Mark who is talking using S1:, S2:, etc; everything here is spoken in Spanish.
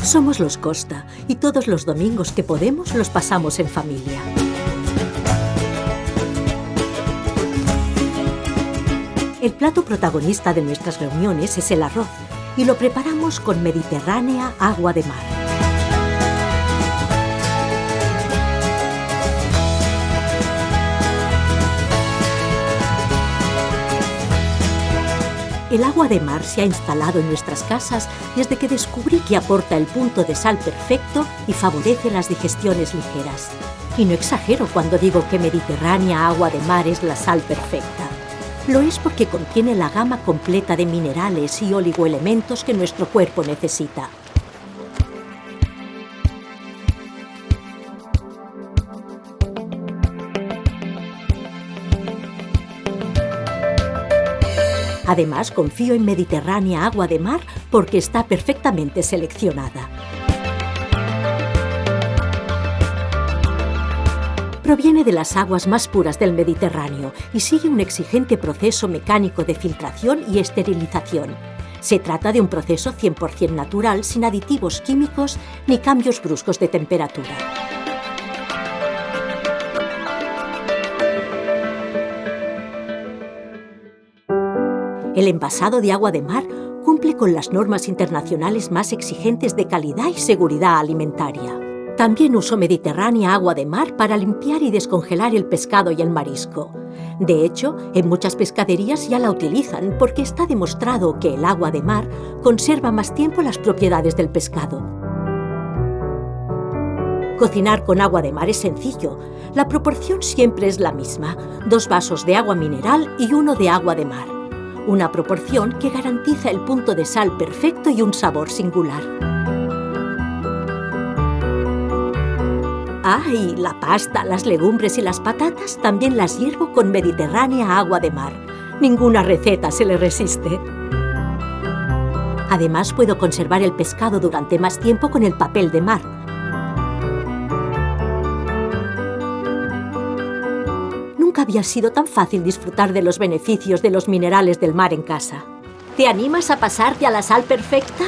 S1: Somos los Costa y todos los domingos que podemos los pasamos en familia. El plato protagonista de nuestras reuniones es el arroz y lo preparamos con Mediterránea agua de mar. El agua de mar se ha instalado en nuestras casas desde que descubrí que aporta el punto de sal perfecto y favorece las digestiones ligeras. Y no exagero cuando digo que Mediterránea agua de mar es la sal perfecta. Lo es porque contiene la gama completa de minerales y oligoelementos que nuestro cuerpo necesita. Además, confío en Mediterránea agua de mar porque está perfectamente seleccionada. Proviene de las aguas más puras del Mediterráneo y sigue un exigente proceso mecánico de filtración y esterilización. Se trata de un proceso 100% natural, sin aditivos químicos ni cambios bruscos de temperatura. El envasado de agua de mar cumple con las normas internacionales más exigentes de calidad y seguridad alimentaria. También uso Mediterránea agua de mar para limpiar y descongelar el pescado y el marisco. De hecho, en muchas pescaderías ya la utilizan porque está demostrado que el agua de mar conserva más tiempo las propiedades del pescado. Cocinar con agua de mar es sencillo. La proporción siempre es la misma: 2 vasos de agua mineral y 1 de agua de mar. Una proporción que garantiza el punto de sal perfecto y un sabor singular. Y la pasta, las legumbres y las patatas también las hiervo con Mediterránea agua de mar. Ninguna receta se le resiste. Además, puedo conservar el pescado durante más tiempo con el papel de mar. Nunca había sido tan fácil disfrutar de los beneficios de los minerales del mar en casa. ¿Te animas a pasarte a la sal perfecta?